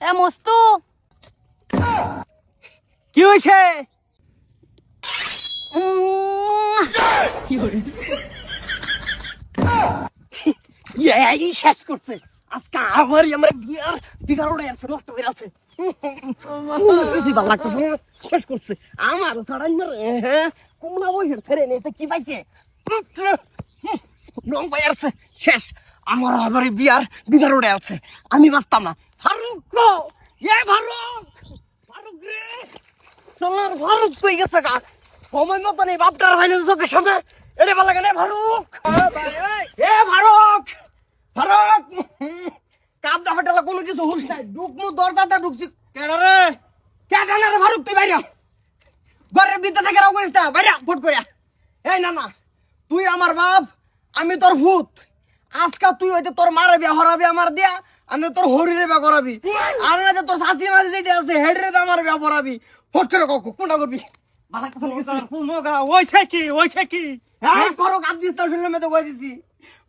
এ মস্তু কি হয়েছে? শেষ করছে আজকে আমার বিয়ার বিঘার উড়ে আছে, নষ্ট হয়ে আছে। বেশি ভালো লাগতেছে, শেষ করছে আমার ছাড়াই মারে। কমলা বইসের ফেরে নিতে কি পাইছে? রং পাই আসছে, শেষ। আমার আবার বিয়ার বিঘার উড়ে আছে, আমি বাঁচতাম না। ফারুক ফারুক ফারুক রে, সোনার ফারুক পেয়ে গেছে গা। সময় মতো নেই বাপটার ভাই চোখের সামনে। এটা ভালো লাগে না ফারুক। ফারুক ফারুক কাপড় ফাটালা কোনো কিছু হুশ নাই। ঢুকমু দরজাটা ঢুকছি কেন রে? কেন রে ফারুক? তুই বাইরে ঘরের ভিতর থেকে রাও করিস না, বাইরে ফট করিয়া। এই না না, তুই আমার বাপ, আমি তোর ভূত। আজকা তুই হয়তো তোর মারে বিয়া হরাবি আমার দিয়া, আমি তোর হরিরে বিয়া করাবি। আর না যে তোর শাশি মাঝে যেটা আছে হেডরে আমার বিয়া পড়াবি। ফট করে কোনটা করবি?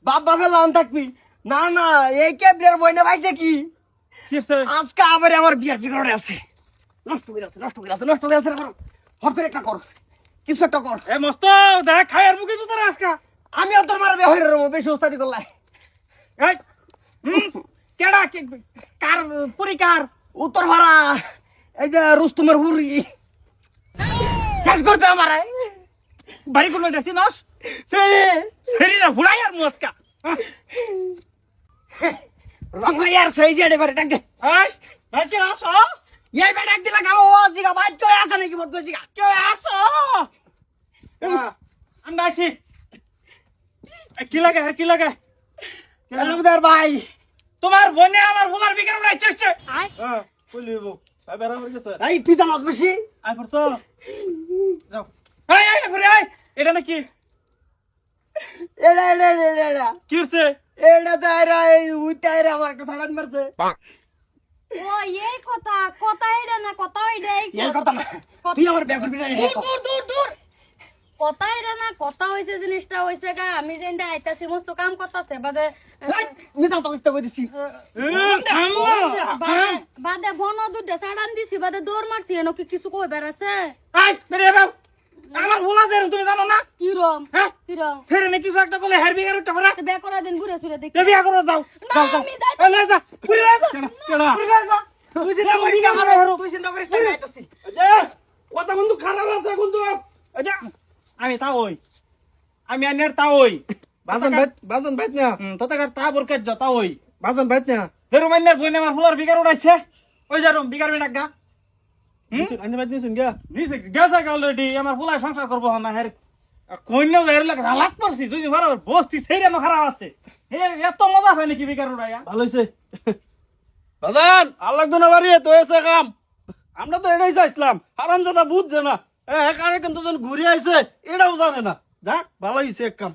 বাপ বাপে লান থাকবি না না। এই কেবলের বইনে ভাইছে কি আজকে আবার আমার বিয়ার বিগড়ে আছে, নষ্ট করে আছে, নষ্ট করে আছে, নষ্ট করে আছে। হট করে একটা কর, কিছু একটা কর। এ মস্ত দেখ খাই আর মুখে তো তোর আজকা। আমি আর তোর মারা বিয়া হয়ে রবো, বেশি ওস্তাদি করলাই। এই কেডা কার পরিকার উত্তর ভাড়া এই যে রুস্তুমের হুরি শেষ করতে আমার বাড়ি কোন ডেসি নস শরীরে ভুলাই আর মুসকা রং ভাই আর সেই যে এবারে ডাক দে। এই আচ্ছা আসো এই বে ডাক দিলা গাও জিগা ভাই তো আছে নাকি বড় জিগা কে আসো আমরা আছি। কি লাগে আর কি লাগে? আলমদার ভাই তোমার বোনে আমার ভোলার বিকার উড়াই চলছে। হ্যাঁ কইলিব ভাই বেরা হয়ে গেছে। এই তুই দামাত বেশি আই পড়ছো যাও। এই এই ঘুরে আই। এটা নাকি এডা এডা এডা এডা কি হচ্ছে? এডা তো আইরা এই উইতাইরা আমার একটা ছাড়ান মারছে। ও এই কথা কথা এটা না, কথা এটা এই কথা না, তুই আমার বিয়া করবি না। দূর দূর দূর দূর, কথা এটা না, কথা হইছে জিনিসটা হইছে গা। আমি যেটা আইতাছি মস্ত কাম করতেছে বাদে মিছা তো কইতে কইছি। বাদে বন দুধে সাড়ান দিছি, বাদে দৌড় মারছি। এনো কি কিছু কই বেড়াছে? এই মেরে বাপ আমার ভোলা দেন তুমি জানো না? কিরম হ্যাঁ? কিরম ফেরে নাকি কিছু একটা করলে হেয়ার বিকার উঠতে পারে। বে করা দিন ঘুরে ফিরে দেখি। তে বিয়া করে যাও। না, যাও যাও। আমি যাইতে- এই লে যা। ঘুরে যা। কেডা? ঘুরে যা। তুই চিন্তা করিস না, তুই চিন্তা করিস না, আমি আইতাছি। কথা কিন্তু খারাপ আছে কিন্তু। আমি তা ওই আমি আনের তা ওই বাজান বাইত না তোতাকার তা বরকাত যা তা ওই বাজান বাইত না যেরু মাইনের বইনে আমার ফুলার বিকার উড়াইছে। ওই যারুম বিকার বিনাক গা আনি বাইত নিছুন গা নিছে গেছে অলরেডি। আমার ফুলায় সংসার করবো না হের কইন্য যাইর লাগে হালাক করছি। তুই ভালো বস্তি সেইরানো খারাপ আছে। হে এত মজা হয় নাকি বিকার উড়াইয়া? ভালো হইছে বাজান আর লাগতো না বাড়ি তো এসে কাম। আমরা তো এটাই চাইছিলাম, হারামজাদা বুঝছে না। এখানে কিন্তু ঘুরে আইছে এটাও জানে না। যাক ভালো হইছে এক কাম।